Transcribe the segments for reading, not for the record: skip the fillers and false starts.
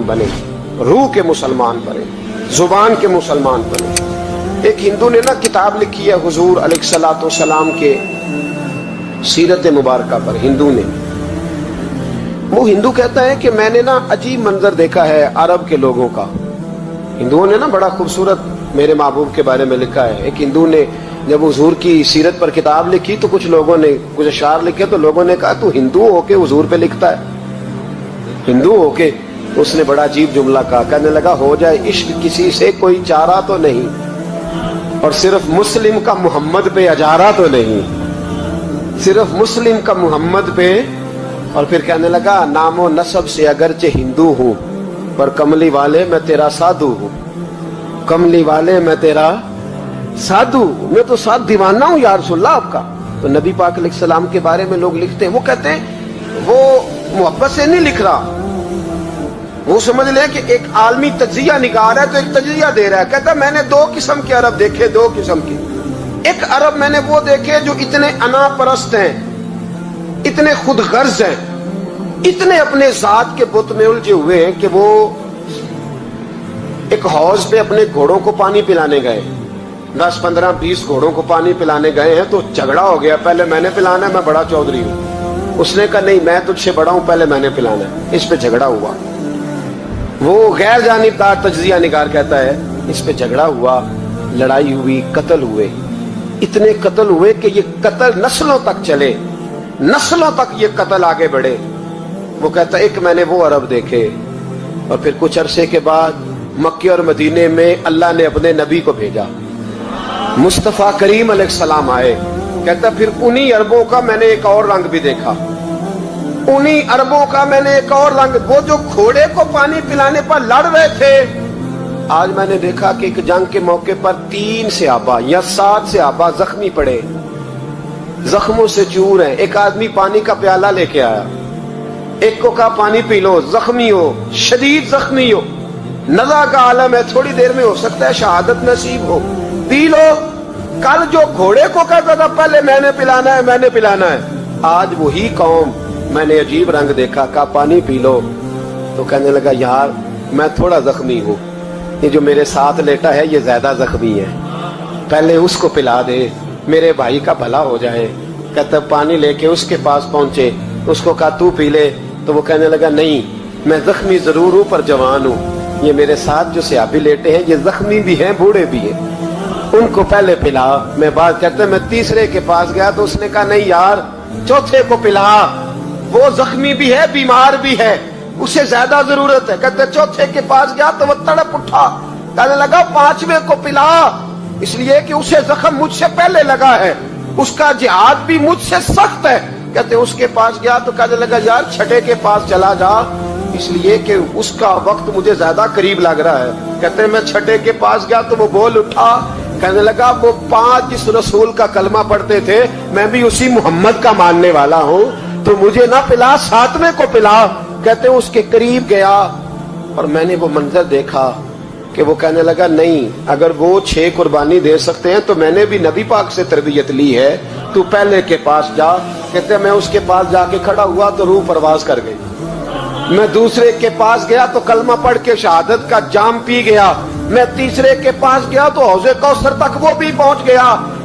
मुसलमान बने, रूह के मुसलमान बने, जुबान के मुसलमान बने। एक हिंदू ने ना किताब लिखी है हुजूर अलैहिस्सलातु वस्सलाम के सीरत मुबारका पर। हिंदू ने, वो हिंदू कहता है कि मैंने ना अजीब मंजर देखा है अरब के लोगों का। हिंदुओं ने ना बड़ा खूबसूरत मेरे महबूब के बारे में लिखा है। एक हिंदू ने जब हुजूर की सीरत पर किताब लिखी तो कुछ लोगों ने कुछ अशार लिखे, तो लोगों ने कहा तू हिंदू होके हुजूर पे लिखता है, हिंदू होके। तो उसने बड़ा अजीब जुमला कहा, कहने लगा हो जाए इश्क किसी से कोई चारा तो नहीं, और सिर्फ मुस्लिम का मोहम्मद पे अजारा तो नहीं, सिर्फ मुस्लिम का मोहम्मद पे। और फिर कहने लगा नामो नसब से अगरचे हिंदू हूं, पर कमली वाले मैं तेरा साधु हूं, कमली वाले मैं तेरा साधु, मैं तो साथ दीवाना हूं या रसूलल्लाह आपका। तो नबी पाक अलैहिस्सलाम के बारे में लोग लिखते हैं, वो कहते हैं वो मोहब्बत से नहीं लिख रहा, वो समझ ले कि एक आलमी तज्जिया निगार है तो एक तज्जिया दे रहा है। कहता मैंने दो किस्म के अरब देखे, दो किस्म के। एक अरब मैंने वो देखे जो इतने अना परस्त हैं, इतने खुद गर्ज हैं, इतने अपने जात के बुत में उलझे हुए हैं कि वो एक हौज पे अपने घोड़ों को पानी पिलाने गए, 10, 15, 20 घोड़ों को पानी पिलाने गए हैं। तो झगड़ा हो गया, पहले मैंने पिलाना है, मैं बड़ा चौधरी हूं। उसने कहा नहीं मैं तुझसे बड़ा हूं, पहले मैंने पिलाना है। इस पे झगड़ा हुआ। वो गैर जानिबदार तज्जिया निगार कहता है इस पे झगड़ा हुआ, लड़ाई हुई, कत्ल हुए, इतने कत्ल हुए कि ये कत्ल नस्लों तक चले, नस्लों तक ये कत्ल आगे बढ़े। वो कहता एक मैंने वो अरब देखे। और फिर कुछ अरसे के बाद मक्के और मदीने में अल्लाह ने अपने नबी को भेजा, मुस्तफा करीम अलैहिस्सलाम आए। कहता फिर उन्हीं अरबों का मैंने एक और रंग भी देखा, उन्हीं अरबों का मैंने एक और रंग, वो जो घोड़े को पानी पिलाने पर लड़ रहे थे, आज मैंने देखा कि एक जंग के मौके पर 3 सहाबा या 7 सहाबा जख्मी पड़े, जख्मों से चूर हैं। एक आदमी पानी का प्याला लेके आया, एक को कहा पानी पी लो, जख्मी हो, शदीद जख्मी हो, नज़ा का आलम है, थोड़ी देर में हो सकता है शहादत नसीब हो, पी लो। कल जो घोड़े को कहता था पहले मैंने पिलाना है, मैंने पिलाना है, आज वही कौम मैंने अजीब रंग देखा, कहा पानी पी लो। तो कहने लगा यार मैं थोड़ा जख्मी हूँ, ये जो मेरे साथ लेटा है ये ज्यादा जख्मी है, पहले उसको पिला दे, मेरे भाई का भला हो जाए। कहता पानी लेके उसके पास पहुंचे, उसको कहा तू पी ले। तो वो कहने लगा नहीं मैं जख्मी जरूर हूँ पर जवान हूँ, ये मेरे साथ जो सहाबी लेटे हैं ये जख्मी भी हैं, बूढ़े भी हैं, उनको पहले पिला। मैं बात कहते मैं तीसरे के पास गया तो उसने कहा नहीं यार चौथे को पिला, वो जख्मी भी है, बीमार भी है, उसे ज्यादा जरूरत है। कहते चौथे के पास गया तो वो तड़प उठा, कहने लगा 5वें को पिला, इसलिए कि उसे जख्म मुझसे पहले लगा है, उसका जिहाद भी मुझसे सख्त है। कहते उसके पास गया तो कहने लगा यार 6ठे के पास चला जा, इसलिए कि उसका वक्त मुझे ज्यादा करीब लग रहा है। कहते मैं 6ठे के पास गया तो वो बोल उठा, कहने लगा वो 5 जिस रसूल का कलमा पढ़ते थे मैं भी उसी मोहम्मद का मानने वाला हूँ, तो मुझे ना पिला 7वें को पिला। कहते उसके करीब गया और मैंने वो मंजर देखा कि वो कहने लगा नहीं अगर वो 6 कुर्बानी दे सकते हैं तो मैंने भी नबी पाक से तरबियत ली है, तू पहले के पास जा। कहते मैं उसके पास जाके खड़ा हुआ तो रूह परवाज कर गई। मैं दूसरे के पास गया तो कलमा पढ़ के शहादत का जाम पी गया। मैं तीसरे के पास गया तो हौजे कौसर तक वो भी पहुंच गया।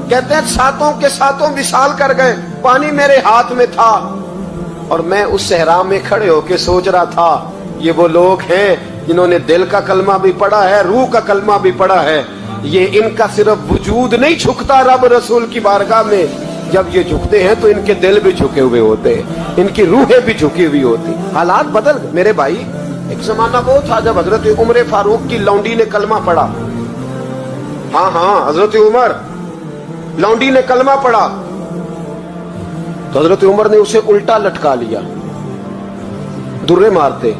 कहते हैं 7 के 7 विशाल कर गए, पानी मेरे हाथ में था और मैं उस सहरा में खड़े होके सोच रहा था ये वो लोग हैं जिन्होंने दिल का कलमा भी पढ़ा है, रूह का कलमा भी पढ़ा है, ये इनका सिर्फ वजूद नहीं झुकता रब रसूल की बारगाह में, जब ये झुकते हैं तो इनके दिल भी झुके हुए होते हैं, इनकी रूहें भी झुकी हुई होती। हालात बदल गए मेरे भाई। एक जमाना वो था जब हजरत उमर फारूक की लौंडी ने कलमा पढ़ा, हाँ हजरत उमर लौंडी ने कलमा पढ़ा तो हजरत उमर ने उसे उल्टा लटका लिया, दुर्रे मारते।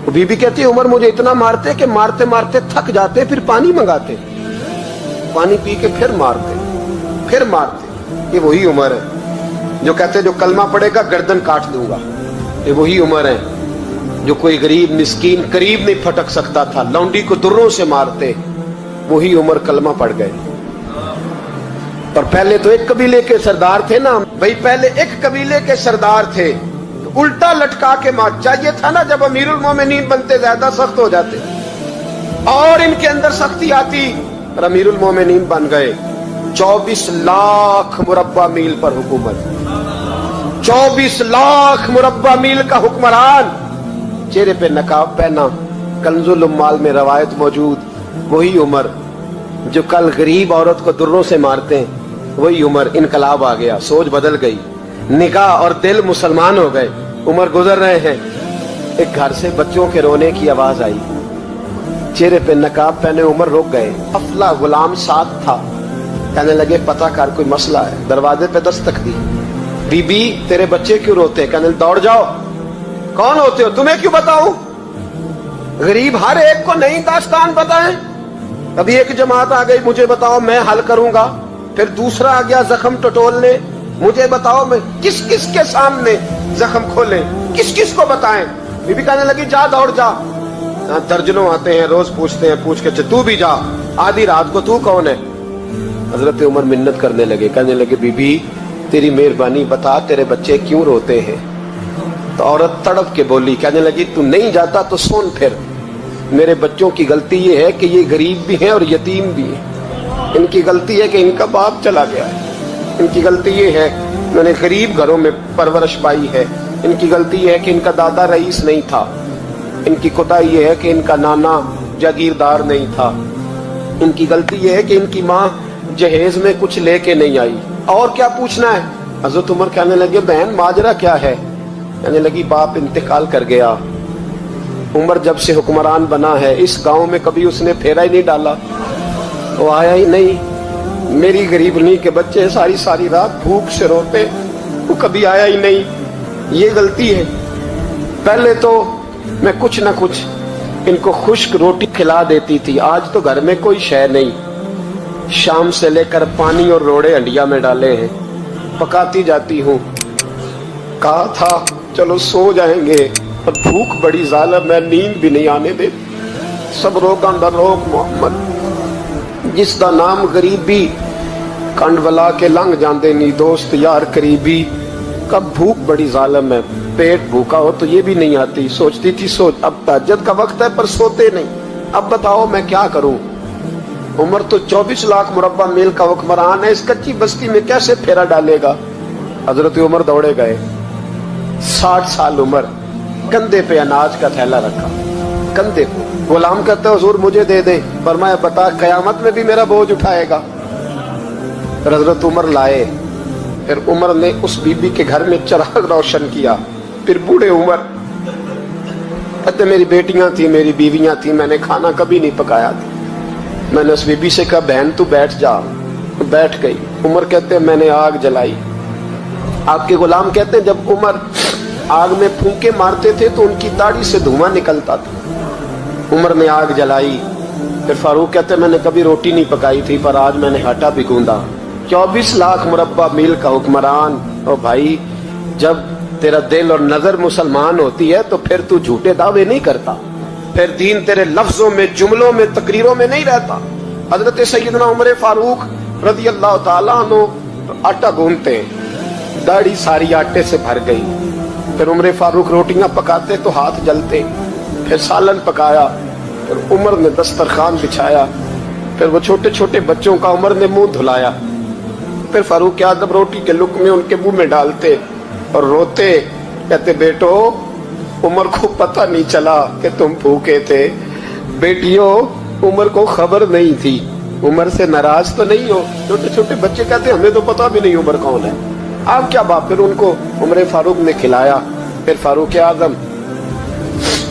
बीबी कहती है उमर मुझे इतना मारते कि मारते मारते थक जाते, फिर पानी मंगाते, पानी पी के फिर मारते। ये वही उमर है जो कहते जो कलमा पड़ेगा गर्दन काट दूंगा, ये वही उमर है जो कोई गरीब मिस्कीन करीब नहीं फटक सकता था, लौंडी को दुर्रों से मारते, वही उमर कलमा पड़ गए। और पहले तो एक कबीले के सरदार थे ना भाई, पहले एक कबीले के सरदार थे, तो उल्टा लटका के मार। चाहिए था ना जब अमीरुल मोमिनीन बनते ज्यादा सख्त हो जाते और इनके अंदर सख्ती आती, और अमीरुल मोमिनीन बन गए। 24 लाख मुरब्बा मील पर हुकूमत, 24 लाख मुरब्बा मील का हुक्मरान, चेहरे पे नकाब पहना। कंजुल उम्माल में रवायत मौजूद, वही उमर जो कल गरीब औरत को दुर्रों से मारते हैं, वही उमर। इनकलाब आ गया, सोच बदल गई, निगाह और दिल मुसलमान हो गए। उमर गुजर रहे हैं, एक घर से बच्चों के रोने की आवाज आई, चेहरे पे नकाब पहने उमर रुक गए। अफला गुलाम साथ था, कहने लगे पता कर कोई मसला है। दरवाजे पे दस्तक दी, बीबी तेरे बच्चे क्यों रोते हैं? कहने दौड़ जाओ, कौन होते हो, तुम्हें क्यों बताऊं? गरीब हर एक को नहीं दास्तान बताएं। अभी एक जमात आ गई, मुझे बताओ मैं हल करूंगा। फिर दूसरा आ गया जख्म टटोलने, मुझे बताओ मैं किस किस के सामने जख्म खोले, किस किस को बताएं। बीबी कहने लगी जा दौड़ जा। दर्जनों आते हैं, रोज पूछते हैं, पूछ के तू भी जा, आधी रात को तू कौन है? हजरत उमर मिन्नत करने लगे, कहने लगे बीबी तेरी मेहरबानी बता तेरे बच्चे क्यों रोते हैं? तो औरत तड़प के बोली, कहने लगी तू नहीं जाता तो सुन, फिर मेरे बच्चों की गलती ये है कि ये गरीब भी हैं और यतीम भी हैं। इनकी गलती है कि इनका बाप चला गया है, इनकी गलती ये है मैंने गरीब घरों में परवरिश पाई है, इनकी गलती ये है कि इनका दादा रईस नहीं था, इनकी कोताही ये है कि इनका नाना जागीरदार नहीं था, इनकी गलती ये है कि इनकी माँ जहेज में कुछ लेके नहीं आई। और क्या पूछना है? हजरत उमर कहने लगे बहन माजरा क्या है? कहने लगी बाप इंतकाल कर गया। उमर जब से हुक्मरान बना है इस गांव में कभी उसने फेरा ही नहीं डाला, वो आया ही नहीं। मेरी गरीबनी के बच्चे सारी सारी रात भूख से रोते, वो कभी आया ही नहीं, ये गलती है। पहले तो मैं कुछ न कुछ इनको खुश्क रोटी खिला देती थी, आज तो घर में कोई शय नहीं। शाम से लेकर पानी और रोड़े हंडिया में डाले हैं, पकाती जाती हूँ। कहा था चलो सो जाएंगे, पर भूख बड़ी जालिम है, नींद भी नहीं आने दे। सब रोगां दा रोग मोहम्मद, जिसका नाम गरीबी कंड वला के लंघ जाते नहीं दोस्त यार करीबी। कब भूख बड़ी जालिम है, पेट भूखा हो तो ये भी नहीं आती। सोचती थी सोच अब तहज्जुद का वक्त है पर सोते नहीं। अब बताओ मैं क्या करूं? उमर तो 24 लाख मुरब्बा मील का हुक्मरान है, इस कच्ची बस्ती में कैसे फेरा डालेगा? हजरत उमर दौड़े गए, 60 साल उम्र, कंधे पे अनाज का थैला रखा, कंधे पे। गुलाम कहते हुजूर मुझे दे दे। फरमाया बता कयामत में भी मेरा बोझ उठाएगा? हजरत उमर लाए। फिर उमर ने उस बीबी के घर में चिराग रोशन किया। फिर बूढ़े उमर कहते मेरी बेटियां थी, मेरी बीवियां थी, मैंने खाना कभी नहीं पकाया था। मैंने उस बीबी से कहा बहन तू बैठ जा, तो बैठ गई। उमर कहते मैंने आग जलाई। आपके गुलाम कहते जब उमर आग में फूंके मारते थे तो उनकी दाढ़ी से धुआं निकलता था। उमर ने आग जलाई। फिर फारूक कहते मैंने कभी रोटी नहीं पकाई थी पर आज मैंने आटा भी गूंदा। 24 लाख मुरब्बा मील का हुक्मरान। और भाई जब तेरा दिल और नजर मुसलमान होती है तो फिर तू झूठे दावे नहीं करता, फिर दीन तेरे लफ्जों में, जुमलों में, तकरीरों में नहीं रहता। हजरत सैयदना उमर फारूक रज़ी अल्लाह ताला अन्हु आटा गूंथते, दाढ़ी सारी आटे से भर गई। फिर उमर फारूक रोटियां पकाते तो हाथ जलते। फिर सालन पकाया, फिर उमर ने दस्तरखान बिछाया। फिर वो छोटे छोटे बच्चों का उमर ने मुंह धुलाया। फिर फारूक आज़म रोटी के लुक़्मे उनके मुंह में डालते और रोते, कहते बेटो उमर को पता नहीं चला कि तुम भूखे थे। बेटियों उमर को खबर नहीं थी। उमर से नाराज तो नहीं हो? छोटे छोटे बच्चे कहते हमें तो पता भी नहीं उमर कौन है, आप क्या बात। फिर उनको उमर फारूक ने खिलाया। फिर फारूक आज़म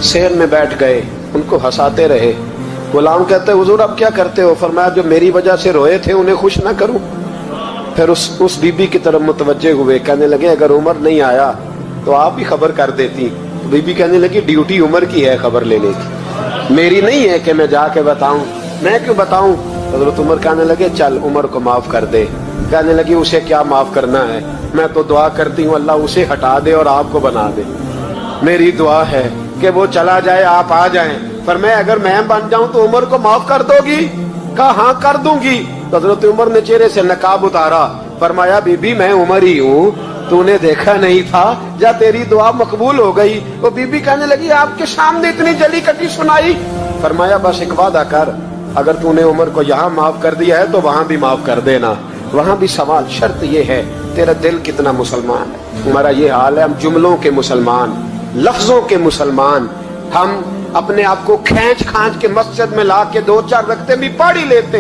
शहर में बैठ गए, उनको हंसाते रहे। गुलाम कहते हुजूर अब क्या करते हो? फरमाया जो मेरी वजह से रोए थे उन्हें खुश ना करूं। फिर उस बीबी की तरफ मुतवज्जे हुए, कहने लगे अगर उमर नहीं आया तो आप ही खबर कर देती। बीबी कहने लगी ड्यूटी उमर की है खबर लेने की, मेरी नहीं है कि मैं जाके बताऊं। मैं क्यों बताऊं? हजरत उमर कहने लगे चल उमर को माफ कर दे। कहने लगी उसे क्या माफ करना है, मैं तो दुआ करती हूँ अल्लाह उसे हटा दे और आपको बना दे। मेरी दुआ है कि वो चला जाए आप आ जाएं, पर मैं अगर मैं बन जाऊं तो उमर को माफ कर दोगी? कहा हाँ कर दूंगी। हजरत उमर ने चेहरे से नकाब उतारा, फरमाया बीबी मैं उमर ही हूँ, तूने देखा नहीं था या तेरी दुआ मकबूल हो गई। वो बीबी कहने लगी आपके सामने इतनी जली कटी सुनाई। फरमाया बस एक वादा कर, अगर तूने उमर को यहाँ माफ कर दिया है तो वहां भी माफ कर देना। वहां भी सवाल, शर्त ये है तेरा दिल कितना मुसलमान है। हमारा ये हाल है, हम जुमलों के मुसलमान, लफ्जों के मुसलमान, हम अपने आप को खींच खांच के मस्जिद में ला के 2-4 रखते भी पढ़ ही लेते,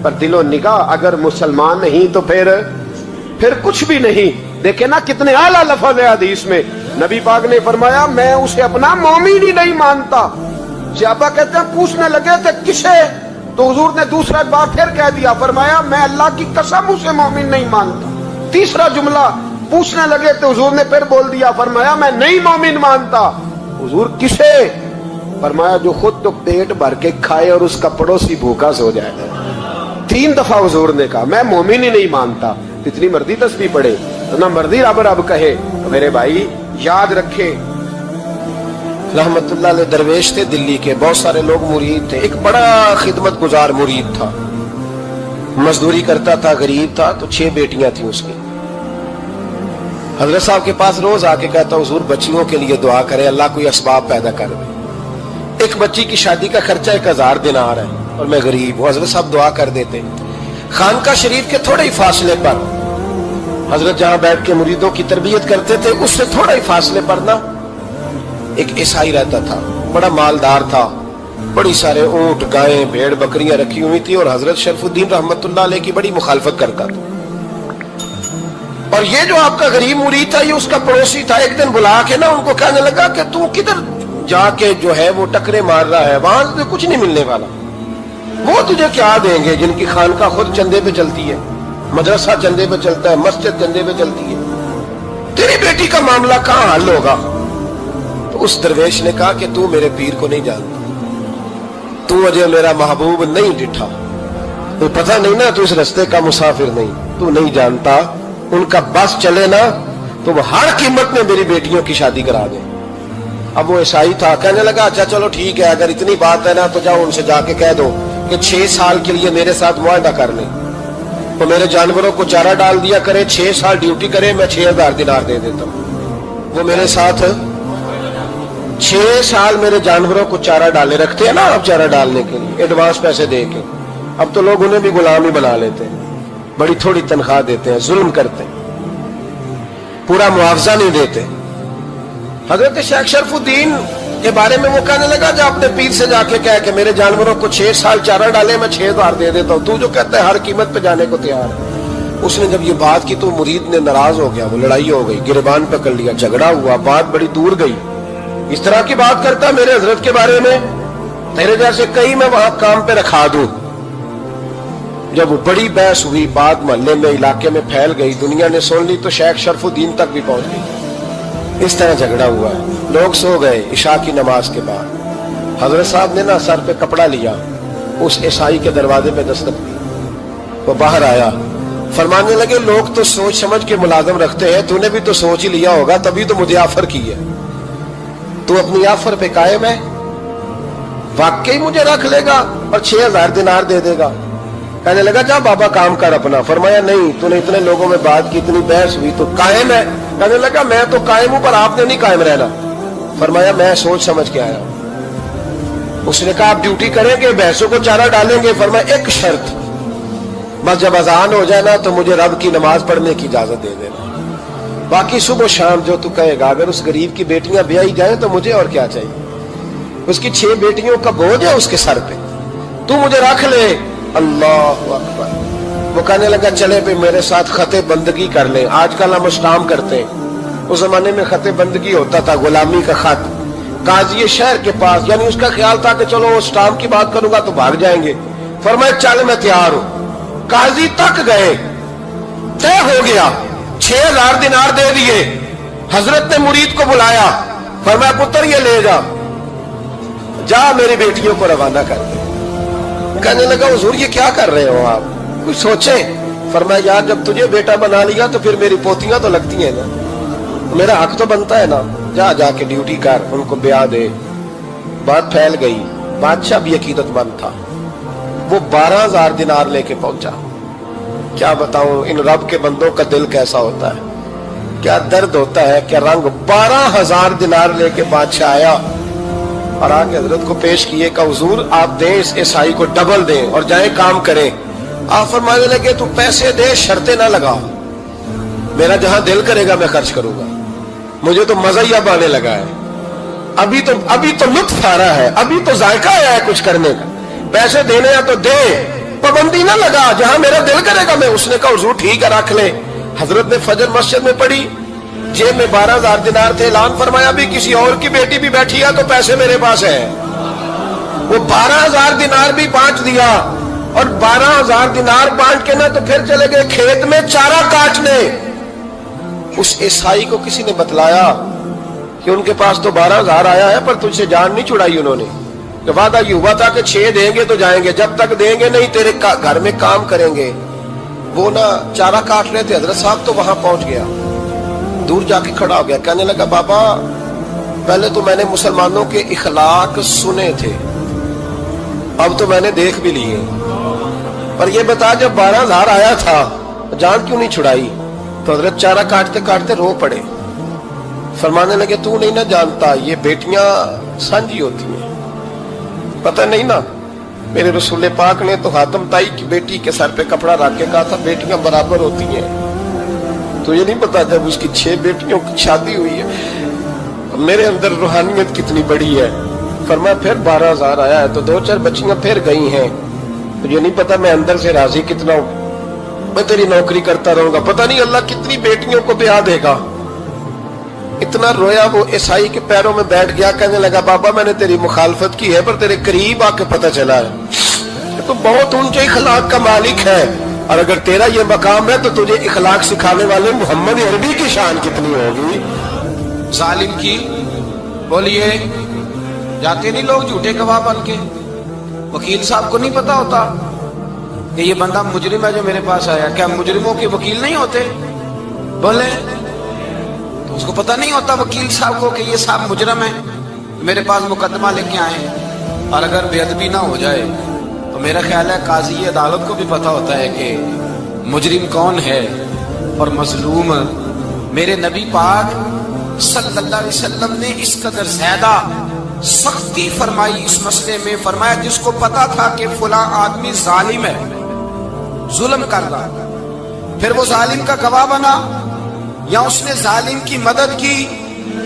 पर दिलो निगाह अगर मुसलमान नहीं तो फिर कुछ भी नहीं। देखे ना कितने आला लफ्ज है हदीस में। नबी पाक ने फरमाया मैं उसे अपना मोमिन ही नहीं मानता। सहाबा कहते हैं पूछने लगे थे किसे, तो हुजूर ने दूसरा बार फिर कह दिया, फरमाया मैं अल्लाह की कसम उसे मोमिन नहीं मानता। तीसरा जुमला पूछने लगे तो हुजूर ने फिर बोल दिया, फरमाया मैं नहीं मोमिन मानता। हुजूर किसे? फरमाया जो खुद तो पेट भर के खाए और उसका पड़ोसी भूखा सो जाए। 3 दफा हुजूर ने कहा मैं मोमिन ही नहीं मानता। इतनी मर्जी तस्बीह पढ़े तो ना मर्जी रब रब कहे। तो मेरे भाई याद रखे, रहमतुल्लाह अलैह दरवेश थे दिल्ली के, बहुत सारे लोग मुरीद थे। एक बड़ा खिदमत गुजार मुरीद था, मजदूरी करता था, गरीब था, तो 6 बेटियां थी उसकी। हजरत साहब के पास रोज आके कहता हुजूर बच्चियों के लिए दुआ करे, अल्लाह कोई असबाब पैदा कर दे। एक बच्ची की शादी का खर्चा 1000 दिनार है और मैं गरीब हूं। हजरत साहब दुआ कर देते। खानका शरीफ के थोड़े ही फासले पर, हजरत जहां बैठ के मुरीदों की तरबियत करते थे, उससे थोड़ा ही फासले पर ना एक ईसाई रहता था, बड़ा मालदार था, बड़ी सारे ऊंट, गायें, भेड़, बकरियां रखी हुई थी और हजरत शरफुद्दीन रहमतुल्लाह अलैह की बड़ी मुखालफत करता था। और ये जो आपका गरीब मुरीद था, ये उसका पड़ोसी था। एक दिन बुला के ना उनको कहने लगा कि तू किधर जाके जो है वो टकरे मार रहा है, वहां से कुछ नहीं मिलने वाला। वो तुझे क्या देंगे जिनकी खानका खुद चंदे पे चलती है, मदरसा चंदे पे चलता है, मस्जिद चंदे पे चलती है, तेरी बेटी का मामला कहां हल होगा? तो उस दरवेश ने कहा कि तू मेरे पीर को नहीं जानता, तू अजय मेरा महबूब नहीं डिठा, तो पता नहीं ना, तू इस रास्ते का मुसाफिर नहीं, तू नहीं जानता। उनका बस चले ना तो वो हर कीमत में मेरी बेटियों की शादी करा दे। अब वो ईसाई था, कहने लगा अच्छा चलो ठीक है, अगर इतनी बात है ना तो जाओ उनसे जाके कह दो कि 6 साल के लिए मेरे साथ मुआहदा कर ले, तो मेरे जानवरों को चारा डाल दिया करे, 6 साल ड्यूटी करे, मैं 6000 दिनार दे देता हूं। वो मेरे साथ 6 साल मेरे जानवरों को चारा डाले रखते हैं ना, अब चारा डालने के लिए एडवांस पैसे दे के। अब तो लोग उन्हें भी गुलाम ही बना लेते हैं, बड़ी थोड़ी तनख्वाह देते हैं, जुल्म करते हैं, पूरा मुआवजा नहीं देते। हजरत शेख शरफुद्दीन के बारे में वो कहने लगा जो अपने पीर से जाके कह के मेरे जानवरों को 6 साल चारा डाले, मैं 6000 दे देता हूं, तू जो कहता है हर कीमत पे जाने को तैयार है। उसने जब ये बात की तो मुरीद ने नाराज हो गया, वो लड़ाई हो गई, गिरबान पकड़ लिया, झगड़ा हुआ, बात बड़ी दूर गई। इस तरह की बात करता मेरे हजरत के बारे में, तेरे जैसे कई मैं वहां काम पे रखा दूं। जब वो बड़ी बहस हुई, बात मोहल्ले में, इलाके में फैल गई, दुनिया ने सुन ली, तो शेख शरफुद्दीन तक भी पहुंच गई। इस तरह झगड़ा हुआ है। लोग सो गए इशा की नमाज के बाद। हजरत साहब ने ना सर पे कपड़ा लिया, उस ईसाई के दरवाजे पे दस्तक दी। वो बाहर आया, फरमाने लगे लोग तो सोच समझ के मुलाजम रखते हैं, तूने भी तो सोच ही लिया होगा, तभी तो मुझे ऑफर की है। तू अपनी ऑफर पे कायम है? वाकई मुझे रख लेगा और 6000 दिनार दे देगा? कहने लगा जा बाबा काम कर अपना। फरमाया नहीं, तूने इतने लोगों में बात की, इतनी बहस हुई, तो कायम है? कहने लगा मैं तो कायम हूं, पर आपने नहीं कायम रहना। फरमाया मैं सोच समझ के आया। उसने कहा आप ड्यूटी करेंगे, भैंसों को चारा डालेंगे? फरमाया एक शर्त, बस जब अजान हो जाए ना तो मुझे रब की नमाज पढ़ने की इजाजत दे देना, बाकी सुबह शाम जो तू कहेगा। अगर उस गरीब की बेटियां ब्याही जाए तो मुझे और क्या चाहिए? उसकी 6 बेटियों का बोझ है उसके सर पे, तू मुझे रख ले। अल्लाह अकबर। वो कहने लगा चले पे मेरे साथ खते बंदगी कर ले। आजकल हम स्टाम्प करते हैं, उस जमाने में खते बंदगी होता था, गुलामी का खत काजी शहर के पास, यानी उसका ख्याल था कि चलो वो स्टाम्प की बात करूंगा तो भाग जाएंगे। फरमाया चल मैं तैयार हूं। काजी तक गए, तय हो गया, 6000 दिनार दे दिए। हजरत ने मुरीद को बुलाया, फरमाया पुत्र ये ले जा मेरी बेटियों को रवाना कर दे। कहने लगा हुजूर ये क्या कर रहे हो आप, कुछ सोचे? फरमाया यार जब तुझे बेटा बना लिया तो फिर मेरी पोतियां तो लगती हैं ना, मेरा हक तो बनता है ना, जा जाके ड्यूटी कर, उनको ब्याह दे। बात फैल गई, बादशाह भी अकीदतमंद था, वो 12000 दिनार लेके पहुंचा। क्या बताऊं इन रब के बंदों का दिल कैसा होता है کیا درد ہوتا ہے کہ رنگ 12,000 دینار لے کے بادشاہ آیا اور آگے حضرت کو پیش کیے کہ حضور آپ دیں اس عیسائی کو ڈبل دیں اور جائیں کام کریں. آپ فرمانے لگے تو پیسے دے شرطیں نہ لگا, میرا جہاں دل کرے گا میں خرچ کروں گا, مجھے تو مزہ ہی اب آنے لگا ہے, ابھی تو لطف آ رہا ہے, ابھی تو ذائقہ آیا ہے کچھ کرنے کا, پیسے دینے ہیں تو دے, پابندی نہ لگا, جہاں میرا دل کرے گا میں. اس نے کہا حضور ٹھیک ہے رکھ لیں. حضرت نے فجر مسجد میں پڑھی, جیب میں 12,000 دینار تھے, اعلان فرمایا بھی کسی اور کی بیٹی بھی بیٹھی ہے تو پیسے میرے پاس ہے. وہ 12,000 دینار بھی بانٹ دیا, اور 12,000 دینار بانٹ کے نہ تو پھر چلے گئے کھیت میں چارہ کاٹنے. اس عیسائی کو کسی نے بتلایا کہ ان کے پاس تو 12,000 آیا ہے پر تجھ سے جان نہیں چھڑائی انہوں نے, کہ وعدہ یہ ہوا تھا کہ 6 دیں گے تو جائیں گے, جب تک دیں گے نہیں تیرے گھر میں کام کریں گے. وہ نہ چارہ کاٹ رہے تھے, حضرت صاحب تو وہاں پہنچ گیا, دور جا کے کھڑا ہو گیا, کہنے لگا بابا پہلے تو میں نے مسلمانوں کے اخلاق سنے تھے, اب تو میں نے دیکھ بھی لیے, پر یہ بتا جب 12,000 آیا تھا جان کیوں نہیں چھڑائی؟ تو حضرت چارہ کاٹتے کاٹتے رو پڑے, فرمانے لگے تو نہیں نہ جانتا یہ بیٹیاں سانجھی ہوتی ہیں, پتہ نہیں نا, میرے رسول پاک نے تو حاتم تائی کی بیٹی کے سر پہ کپڑا رکھ کے کہا تھا بیٹیاں برابر ہوتی ہیں, تو یہ نہیں پتا جب اس کی 6 بیٹیوں کی شادی ہوئی ہے میرے اندر روحانیت کتنی بڑی ہے. فرمایا پھر 12,000 آیا ہے تو 2-4 بچیاں پھر گئی ہیں, تو یہ نہیں پتا میں اندر سے راضی کتنا ہوں, میں تیری نوکری کرتا رہوں گا, پتہ نہیں اللہ کتنی بیٹیوں کو بیاہ دے گا. اتنا رویا وہ عیسائی کے پیروں میں بیٹھ گیا, کہنے لگا بابا میں نے تیری مخالفت کی ہے پر تیرے قریب آ کے پتہ چلا ہے تو بہت اونچے اخلاق کا مالک ہے, اور اگر تیرا یہ مقام ہے تو تجھے اخلاق سکھانے والے محمد عربی کی شان کتنی ہوگی. ظالم کی بولیے جاتے نہیں لوگ جھوٹے گواہ بن کے, وکیل صاحب کو نہیں پتا ہوتا کہ یہ بندہ مجرم ہے جو میرے پاس آیا, کیا مجرموں کے وکیل نہیں ہوتے؟ بولے تو اس کو پتہ نہیں ہوتا وکیل صاحب کو کہ یہ صاحب مجرم ہے, میرے پاس مقدمہ لے کے آئے, اور اگر بے ادبی نہ ہو جائے تو میرا خیال ہے قاضی عدالت کو بھی پتا ہوتا ہے کہ مجرم کون ہے اور مظلوم. میرے نبی پاک صلی اللہ علیہ وسلم نے اس قدر زیادہ سختی فرمائی اس مسئلے میں, فرمایا جس کو پتا تھا کہ فلاں آدمی ظالم ہے, ظلم کر رہا, پھر وہ ظالم کا گواہ بنا یا اس نے ظالم کی مدد کی,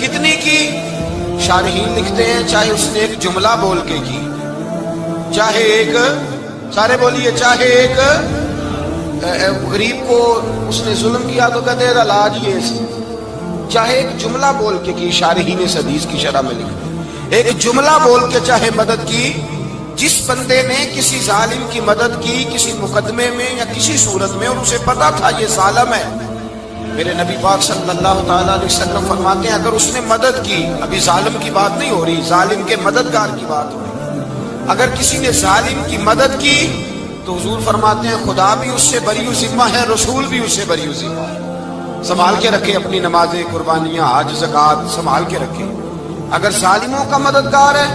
کتنی کی؟ شارحین لکھتے ہیں چاہے اس نے ایک جملہ بول کے کی, چاہے ایک, سارے بولیے, چاہے ایک غریب کو اس نے ظلم کیا تو کہتے ہیں علاج یہ سی, چاہے ایک جملہ بول کے کی, شارحین اس حدیث کی شرح میں لکھتے ہیں ایک جملہ بول کے چاہے مدد کی. جس بندے نے کسی ظالم کی مدد کی کسی مقدمے میں یا کسی صورت میں اور اسے پتا تھا یہ ظالم ہے, میرے نبی پاک صلی اللہ تعالیٰ علیہ وسلم فرماتے ہیں اگر اس نے مدد کی, ابھی ظالم کی بات نہیں ہو رہی, ظالم کے مددگار کی بات ہو رہی, اگر کسی نے ظالم کی مدد کی تو حضور فرماتے ہیں خدا بھی اس سے بری و ذمہ ہے, رسول بھی اس سے بری و ذمہ ہے. سنبھال کے رکھے اپنی نمازیں, قربانیاں, حج, زکوٰۃ سنبھال کے رکھے. اگر ظالموں کا مددگار ہے,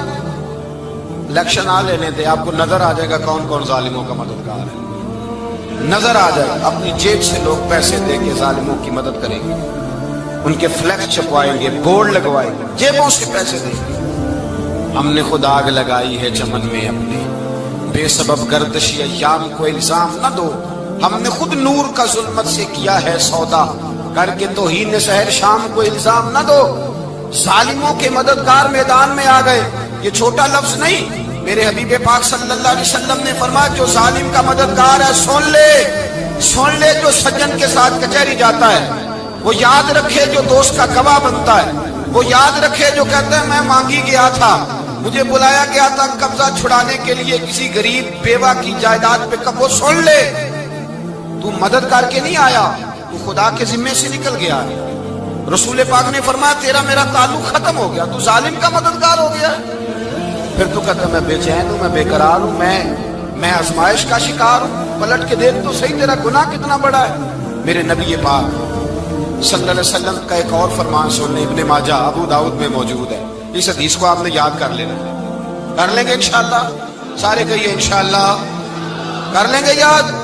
الیکشن آ لینے دے, آپ کو نظر آ جائے گا کون کون ظالموں کا مددگار ہے, نظر آ جائے گا. اپنی جیب سے لوگ پیسے دے کے ظالموں کی مدد کریں گے, ان کے فلیکس چھپوائیں گے, بورڈ لگوائیں گے, جیبوں سے پیسے دیں گے. ہم نے خود آگ لگائی ہے چمن میں اپنے, بے سبب گردشی ایام کو الزام نہ دو, ہم نے خود نور کا ظلمت سے کیا ہے سودا, کر کے توہین سحر شام کو الزام نہ دو. ظالموں کے مددگار میدان میں آ گئے, یہ چھوٹا لفظ نہیں, میرے حبیب پاک صلی اللہ علیہ وسلم نے فرمایا جو ظالم کا مددگار ہے سن لے, جو سجن کے ساتھ کچہری جاتا ہے وہ یاد رکھے, جو دوست کا گواہ بنتا ہے وہ یاد رکھے, جو کہتا ہے میں مانگی گیا تھا, مجھے بلایا گیا تھا قبضہ چھڑانے کے لیے کسی غریب بیوہ کی جائیداد پہ, کب وہ سن لے تو مدد کر کے نہیں آیا, تو خدا کے ذمے سے نکل گیا. رسول پاک نے فرمایا تیرا میرا تعلق ختم ہو گیا, تو ظالم کا مددگار ہو گیا. پھر تو کہتا میں بے چین ہوں, میں بے قرار ہوں, میں آزمائش کا شکار ہوں. پلٹ کے دیکھ تو صحیح تیرا گناہ کتنا بڑا ہے. میرے نبی پاک صلی اللہ علیہ وسلم کا ایک اور فرمان سننے, ابن ماجہ ابو داؤد میں موجود ہے, اس حدیث کو آپ نے یاد کر لینا, کر لیں گے انشاءاللہ, سارے کہیے انشاءاللہ کر لیں گے یاد.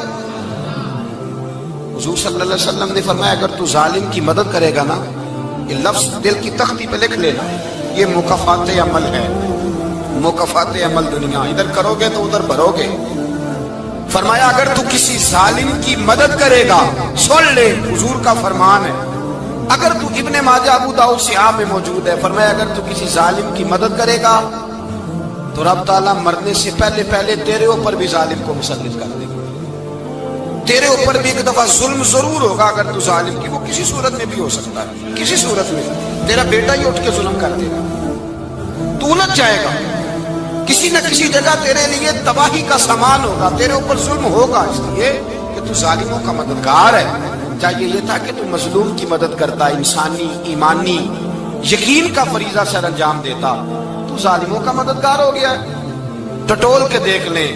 حضور صلی اللہ علیہ وسلم نے فرمایا اگر تو ظالم کی مدد کرے گا نا، یہ لفظ دل کی تختی پہ لکھ لینا، یہ مکافات عمل ہے، مکافات عمل دنیا، ادھر کرو گے تو ادھر بھرو گے۔ فرمایا اگر تو کسی ظالم کی مدد کرے گا، سن لے حضور کا فرمان ہے، اگر تو ابن ماجہ ابو داؤد صحاح میں موجود ہے، فرمایا اگر تو کسی ظالم کی مدد کرے گا تو رب تعالیٰ مرنے سے پہلے پہلے تیرے اوپر بھی ظالم کو مسلط کر دے گا، تیرے اوپر بھی ایک دفعہ ظلم ضرور ہوگا اگر تو ظالم کی، وہ کسی صورت میں بھی ہو سکتا ہے، کسی صورت میں تیرا بیٹا ہی اٹھ کے ظلم کر دے گا، تو الجھ جائے گا، کسی نہ کسی جگہ تیرے لیے تباہی کا سامان ہوگا، تیرے اوپر ظلم ہوگا، اس لیے کہ تو ظالموں کا مددگار ہے۔ چاہیے یہ تھا کہ تو مظلوم کی مدد کرتا، انسانی ایمانی یقین کا فریضہ سر انجام دیتا، تو ظالموں کا مددگار ہو گیا۔ ٹٹول کے دیکھ لیں،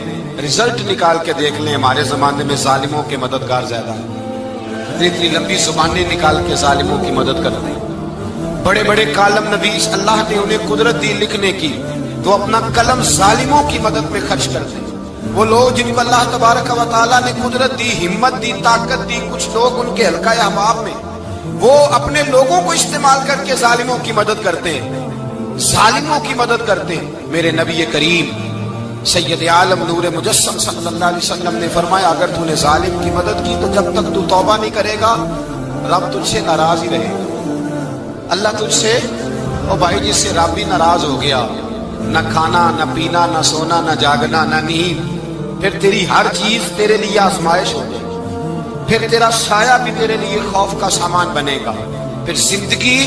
رزلٹ نکال کے دیکھ لیں، ہمارے زمانے میں ظالموں کے مددگار زیادہ ہیں، اتنی لمبی زبانیں نکال کے ظالموں کی مدد کرتے ہیں، بڑے بڑے کالم نویس اللہ نے انہیں قدرت دی لکھنے کی، تو اپنا قلم ظالموں کی مدد میں خرچ کرتے ہیں۔ وہ لوگ جن کو اللہ تبارک و تعالیٰ نے قدرت دی، ہمت دی، طاقت دی، کچھ لوگ ان کے حلقہ احباب میں وہ اپنے لوگوں کو استعمال کر کے ظالموں کی مدد کرتے ہیں، ظالموں کی مدد کرتے ہیں۔ میرے نبی کریم سید عالم نور مجسم صلی اللہ علیہ وسلم نے فرمایا اگر تو نے ظالم کی مدد کی تو جب تک تو توبہ نہیں کرے گا رب تجھ سے ناراض ہی رہے گا، اللہ تجھ سے، او بھائی جس سے رب بھی ناراض ہو گیا، نہ کھانا نہ پینا نہ سونا نہ جاگنا نہ نیند، پھر تیری ہر چیز تیرے لیے آزمائش ہو جائے گی، پھر تیرا سایہ بھی تیرے لیے خوف کا سامان بنے گا، پھر زندگی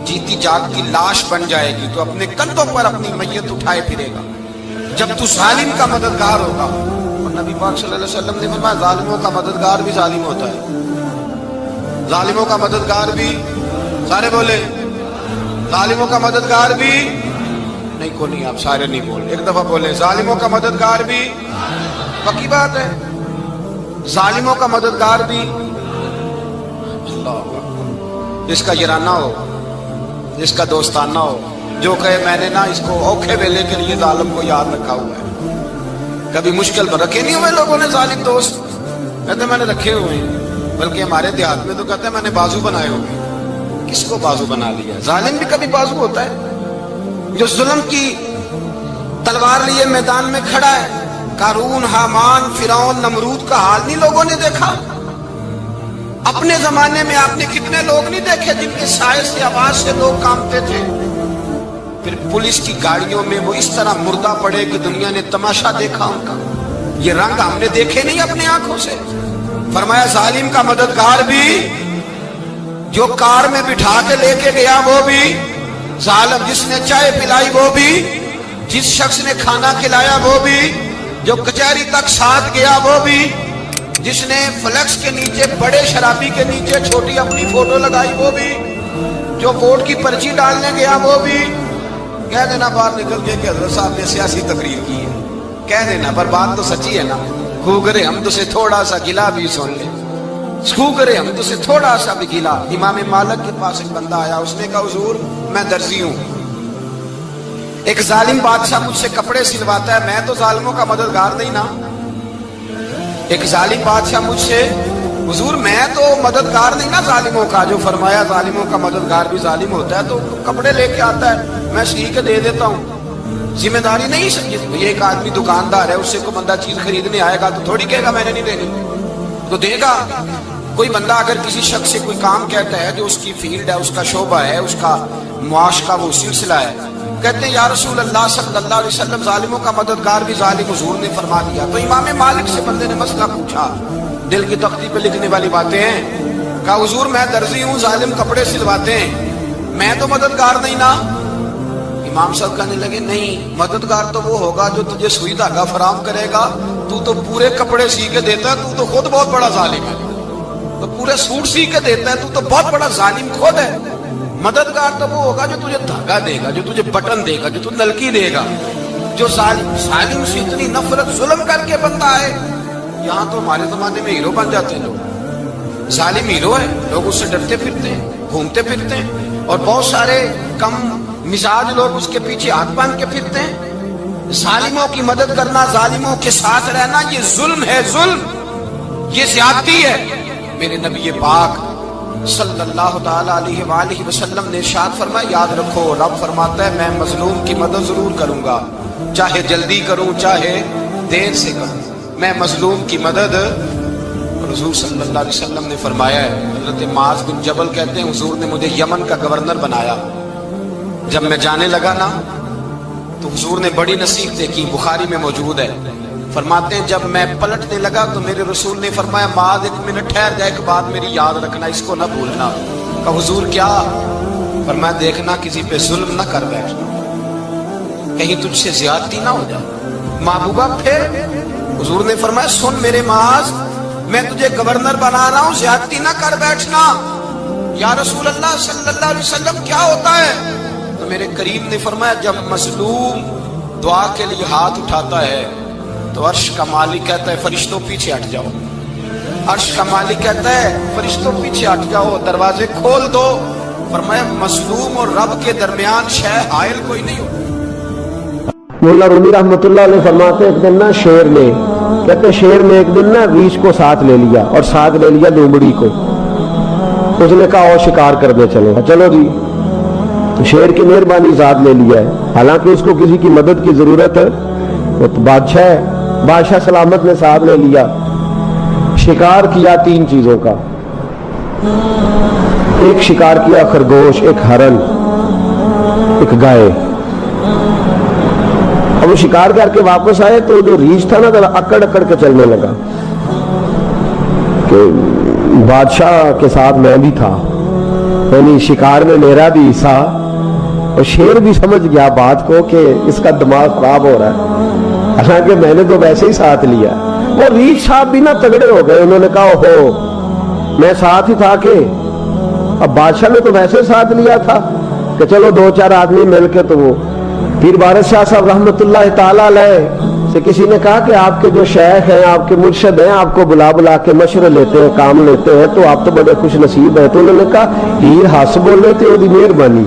جیتی جاگتی لاش بن جائے گی، تو اپنے کندھوں پر اپنی میت اٹھائے پھرے گا جب تو ظالم کا مددگار ہوگا۔ اور نبی پاک صلی اللہ علیہ وسلم نے فرمایا ظالموں کا مددگار بھی ظالم ہوتا ہے، ظالموں کا مددگار بھی، سارے بولے ظالموں کا مددگار بھی، نہیں کو نہیں، آپ سارے نہیں بول، ایک دفعہ بولے ظالموں کا مددگار بھی، پکی بات ہے، ظالموں کا مددگار بھی۔ اللہ جس کا یارانہ ہو، جس کا دوستانہ ہو، جو کہے میں نے نا اس کو اوکھے ویلے کے لیے ظالم کو یاد رکھا ہوا ہے، کبھی مشکل پر رکھے نہیں ہوئے لوگوں نے ظالم دوست، کہتے میں نے رکھے ہوئے ہیں، بلکہ ہمارے دیہات میں تو کہتے ہیں میں نے بازو بنائے ہوئے۔ کس کو بازو بنا لیا؟ ظالم بھی کبھی بازو ہوتا ہے، جو ظلم کی تلوار لیے میدان میں کھڑا ہے۔ قارون، حامان، فرعون، نمرود کا حال نہیں لوگوں نے دیکھا؟ اپنے زمانے میں آپ نے کتنے لوگ نہیں دیکھے جن کے سائے سے، آواز سے لوگ کانپتے تھے؟ پھر پولیس کی گاڑیوں میں وہ اس طرح مردہ پڑے کہ دنیا نے تماشا دیکھا ان کا، یہ رنگ ہم نے دیکھے نہیں اپنے آنکھوں سے۔ فرمایا ظالم کا مددگار بھی، جو کار میں بٹھا کے لے کے گیا وہ بھی ظالم، جس نے چائے پلائی وہ بھی، جس شخص نے کھانا کھلایا وہ بھی، جو کچہری تک ساتھ گیا وہ بھی، جس نے فلیکس کے نیچے، بڑے شرابی کے نیچے چھوٹی اپنی فوٹو لگائی وہ بھی، جو ووٹ کی پرچی ڈالنے گیا وہ بھی۔ کہہ دینا باہر نکل کے کہ حضرت صاحب نے سیاسی تقریر کی ہے، کہہ دینا، پر بات تو سچی ہے نا۔ خو کرے ہم تو سے تھوڑا سا گلا بھی سن لے، خو کرے ہم تو سے تھوڑا سا بھی گلا۔ امام مالک کے پاس ایک بندہ آیا، اس نے کہا حضور میں درزی ہوں، ایک ظالم بادشاہ مجھ سے کپڑے سلواتا ہے، میں تو ظالموں کا مددگار نہیں نا۔ ایک ظالم بادشاہ مجھ سے، حضور میں تو مددگار نہیں نا ظالموں کا، جو فرمایا ظالموں کا مددگار بھی ظالم ہوتا ہے، تو کپڑے لے کے آتا ہے میں سی کے دے دیتا ہوں، ذمہ داری نہیں سمجھی۔ یہ ایک آدمی دکاندار ہے، اس سے کوئی بندہ چیز خریدنے آئے گا تو تھوڑی کہے گا میں نے نہیں دینی، تو دے گا۔ کوئی بندہ اگر کسی شخص سے کوئی کام کہتا ہے جو اس کی فیلڈ ہے، اس کا شعبہ ہے، اس کا معاش کا وہ سلسلہ ہے، کہتے ہیں یا رسول اللہ صلی اللہ علیہ وسلم ظالموں کا مددگار بھی ظالم، حضور نے فرما دیا۔ تو امام مالک سے بندے نے مسئلہ پوچھا، دل کی تختی پہ لکھنے والی باتیں ہیں، کہا حضور میں درزی ہوں، ظالم کپڑے سلواتے ہیں، میں تو مددگار نہیں نا۔ امام صاحب کہنے لگے نہیں، مددگار تو وہ ہوگا جو تجھے سوئی دھاگا فراہم کرے گا، تو پورے کپڑے سی کے دیتا ہے، تو خود بہت بڑا ظالم ہے، تو پورے سوٹ سی کے دیتا ہے، تو بہت بڑا ظالم خود ہے۔ مددگار تو وہ ہوگا جو تجھے دھاگا دے گا، جو تجھے بٹن دے گا، جو تجھے نلکی دے گا۔ جو ظالم سے اتنی نفرت ظلم کر کے بنتا ہے، یہاں تو ہمارے زمانے میں ہیرو بن جاتے ہیں لوگ، ظالم ہیرو ہے، لوگ اس سے ڈرتے پھرتے ہیں، گھومتے پھرتے ہیں، اور بہت سارے کم مزاج لوگ اس کے پیچھے ہاتھ باندھ کے پھرتے ہیں۔ ظالموں کی مدد کرنا، ظالموں کے ساتھ رہنا، یہ ظلم ہے، ظلم، یہ زیادتی ہے۔ میرے نبی پاک صلی اللہ تعالی علیہ وآلہ وسلم نے ارشاد فرمایا یاد رکھو رب فرماتا ہے میں مظلوم کی مدد ضرور کروں گا، چاہے جلدی کروں چاہے دیر سے کروں، میں مظلوم کی مدد۔ حضور صلی اللہ علیہ وسلم نے فرمایا ہے، حضرت معاذ بن جبل کہتے ہیں حضور نے مجھے یمن کا گورنر بنایا، جب میں جانے لگا نا تو حضور نے بڑی نصیحتیں کی، بخاری میں موجود ہے، فرماتے ہیں جب میں پلٹنے لگا تو میرے رسول نے فرمایا معاذ ایک منٹ ٹھہر جا، ایک بات میری یاد رکھنا، اس کو نہ بھولنا۔ کہا حضور کیا؟ فرمایا دیکھنا کسی پہ ظلم نہ کر بیٹھنا، کہیں تجھ سے زیادتی نہ ہو جائے۔ محبوبہ پھر حضور نے فرمایا سن میرے معاذ، میں تجھے گورنر بنا رہا ہوں، زیادتی نہ کر بیٹھنا۔ یا رسول اللہ صلی اللہ علیہ وسلم کیا ہوتا ہے؟ تو میرے کریم نے فرمایا جب مظلوم دعا کے لیے ہاتھ اٹھاتا ہے تو عرش کا مالک کہتا ہے فرشتوں پیچھے ہٹ جاؤ، عرش کا مالک کہتا ہے فرشتوں پیچھے ہٹ جاؤ، دروازے کھول دو۔ فرمایا مظلوم اور رب کے درمیان شے حائل کوئی نہیں ہو۔ مولا رومی رحمۃ اللہ علیہ فرماتے ایک دن نا شیر نے، کہتے شیر نے ایک دن نا ریچھ کو ساتھ لے لیا اور ساتھ لے لیا لومڑی کو، اس نے کہا اور شکار کرنے چلو، چلو جی، شیر کی مہربانی ساتھ لے لیا ہے، حالانکہ اس کو کسی کی مدد کی ضرورت ہے، وہ تو بادشاہ ہے، بادشاہ سلامت نے ساتھ لے لیا، شکار کیا 3 چیزوں کا، ایک شکار کیا خرگوش، ایک ہرن، ایک گائے۔ اب وہ شکار کر کے واپس آئے تو جو ریچھ تھا نا ذرا اکڑ اکڑ کے چلنے لگا کہ بادشاہ کے ساتھ میں بھی تھا، یعنی شکار میں میرا بھی حصہ، اور شیر بھی سمجھ گیا بات کو کہ اس کا دماغ خراب ہو رہا ہے، حالانکہ میں نے تو ویسے ہی ساتھ لیا۔ وہ ریچھ صاحب بھی نا تگڑے ہو گئے، انہوں نے کہا اوہو میں ساتھ ہی تھا کہ اب بادشاہ نے تو ویسے ساتھ لیا تھا کہ چلو 2-4 آدمی مل کے، تو وہ پیر بارش شاہ صاحب رحمۃ اللہ تعالی علیہ سے کسی نے کہا کہ آپ کے جو شیخ ہیں آپ کے مرشد ہیں آپ کو بلا بلا کے مشورے لیتے ہیں کام لیتے ہیں تو آپ تو بڑے خوش نصیب ہیں، تو انہوں نے کہا ہیر ہس بولے تے وہ مہربانی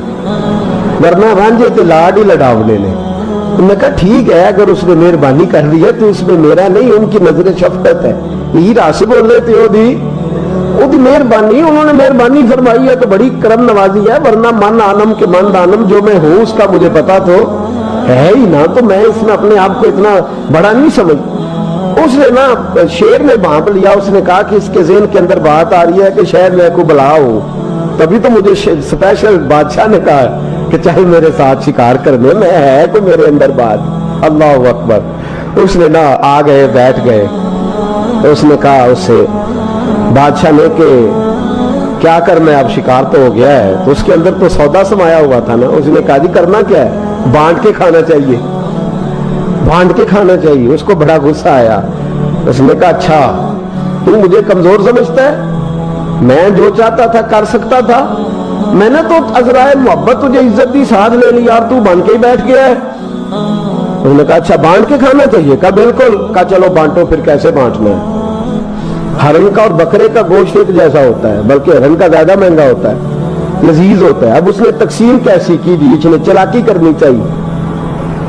ورنہ رانجے تے لاڈ ہی لڑاونے نے۔ انہوں نے کہا ٹھیک ہے اگر اس نے مہربانی کر دی ہے تو اس میں میرا نہیں، ان کی نظر شفقت ہے، ہیر ہس بولے تے وہ مہربانی، انہوں نے مہربانی فرمائی ہے تو بڑی کرم نوازی ہے، ورنہ من آنم کے من دانم، جو میں ہوں اس کا مجھے پتا تو ہے ہی نا، تو میں اس میں اپنے آپ کو اتنا بڑا نہیں سمجھ۔ اس نے نا شیر نے بھانپ لیا، اس نے کہا کہ اس کے ذہن کے اندر بات آ رہی ہے کہ شاید میں کو بلا ہوں، تبھی تو مجھے اسپیشل بادشاہ نے کہا کہ چاہے میرے ساتھ شکار کرنے میں، ہے کوئی میرے اندر بات۔ اللہ اکبر۔ اس نے نا آ گئے بیٹھ گئے، تو اس نے کہا اس سے بادشاہ نے کہ کیا کرنا ہے، اب شکار تو ہو گیا ہے، تو اس کے اندر تو سودا سمایا ہوا تھا نا، اس نے کہا جی کرنا کیا ہے، بانٹ کے کھانا چاہیے، بانٹ کے کھانا چاہیے۔ اس کو بڑا غصہ آیا، اس نے کہا اچھا تو مجھے کمزور سمجھتا ہے، میں جو چاہتا تھا کر سکتا تھا، میں نے تو عذرائے محبت تجھے عزت دی ساتھ لے لی اور تو بن کے ہی بیٹھ گیا ہے۔ اس نے کہا اچھا بانٹ کے کھانا چاہیے، کہا بالکل، کہا چلو بانٹو، پھر کیسے بانٹنا ہے؟ ہرن کا اور بکرے کا گوشت ایک جیسا ہوتا ہے، بلکہ ہرن کا زیادہ مہنگا ہوتا ہے، لذیذ ہوتا ہے۔ اب اس نے تقسیم کیسی کی جی، اس نے چلاکی کرنی چاہیے،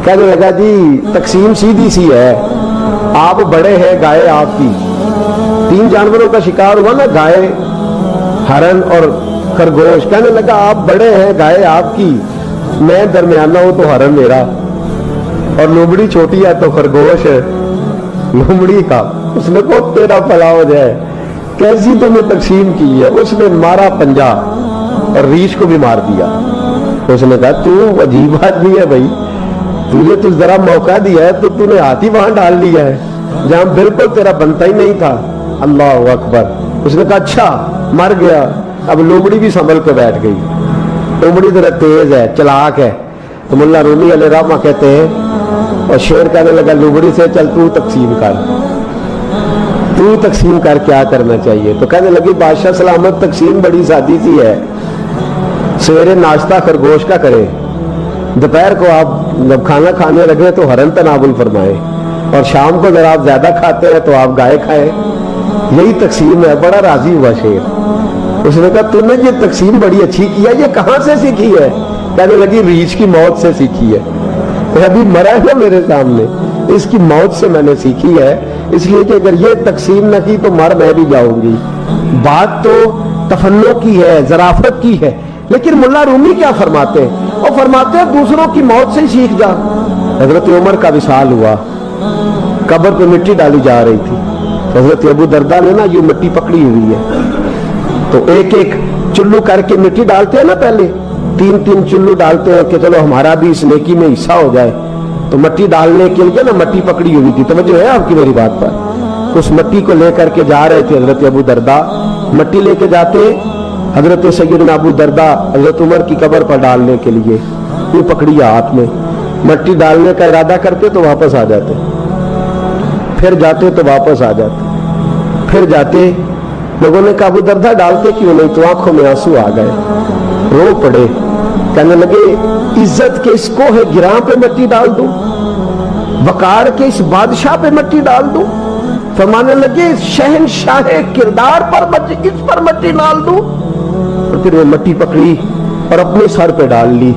کہنے لگا جی تقسیم سیدھی سی ہے، آپ بڑے ہیں، گائے آپ کی، 3 جانوروں کا شکار ہوا نا، گائے، ہرن اور خرگوش، کہنے لگا آپ بڑے ہیں، گائے آپ کی، میں درمیانہ ہوں تو ہرن میرا، اور لومڑی چھوٹی ہے تو خرگوش ہے لومڑی کا۔ اس نے کہا تیرا بھلا ہو جائے، کیسی تم نے تقسیم کی ہے؟ اس نے مارا پنجا اور ریچھ کو بھی مار دیا۔ اس نے کہا تو عجیب آدمی ہے بھائی، تجھے تو ذرا موقع دیا ہے تو نے ہاتھ ہی وہاں ڈال دیا ہے جہاں بالکل تیرا بنتا ہی نہیں تھا۔ اللہ اکبر۔ اس نے کہا اچھا مر گیا، اب لومڑی بھی سنبھل کے بیٹھ گئی، لومڑی ذرا تیز ہے، چلاک ہے، تو مولا رومی علیہ رحمہ کہتے ہیں، اور شیر کہنے لگا لومڑی سے چل تو تقسیم کر، تو تقسیم کر کیا کرنا چاہیے؟ تو کہنے لگی بادشاہ سلامت تقسیم بڑی سادی سی ہے، سویرے ناشتہ خرگوش کا کرے، دوپہر کو آپ جب کھانا کھانے لگے تو ہرن تناول فرمائے، اور شام کو اگر آپ زیادہ کھاتے ہیں تو آپ گائے کھائیں، یہی تقسیم ہے۔ بڑا راضی ہوا شیر۔ اس نے کہا تم نے یہ تقسیم بڑی اچھی کی ہے، یہ کہاں سے سیکھی ہے؟ کہنے لگی ریچھ کی موت سے سیکھی ہے، ابھی مرا ہے میرے سامنے، اس کی موت سے میں نے سیکھی ہے، اس لیے کہ اگر یہ تقسیم نہ کی تو مر میں بھی جاؤں گی، बात तो तफन्नो की है, ज़राफत की है, लेकिन मुल्ला रूमी क्या फरमाते हैं? वो फरमाते हैं दूसरों की मौत से ही सीख जा। हजरत उमर का विसाल हुआ, कब्र पे मिट्टी डाली जा रही थी, हजरत अबू दरदा ने ना ये मिट्टी पकड़ी हुई है, तो एक एक चुल्लू करके मिट्टी डालते हैं ना, पहले 3-3 चुल्लू डालते हैं कि चलो हमारा भी इस नेकी में हिस्सा हो जाए। तो मिट्टी डालने के लिए ना मिट्टी पकड़ी हुई थी, तवज्जो है आपकी मेरी बात पर। उस मिट्टी को लेकर के जा रहे थे हजरत अबू दरदा, मिट्टी लेके जाते हजरत सैयदना अबू दरदा हजरत उमर की कब्र पर डालने के लिए, ये पकड़ी हाथ में, मिट्टी डालने का इरादा करते तो वापस आ जाते, फिर जाते तो वापस आ जाते, फिर जाते। लोगों ने कहा अबू दरदा डालते क्यों नहीं? तो आंखों में आंसू आ गए, रो पड़े, कहने लगे इज्जत के इस कोहे गिरां पे मिट्टी डाल दूं, वकार के इस बादशाह पे मिट्टी डाल दूं? फरमाने लगे शहनशाह किरदार पर इस पर मिट्टी डाल दूं? और फिर वो मिट्टी पकड़ी और अपने सर पे डाल ली।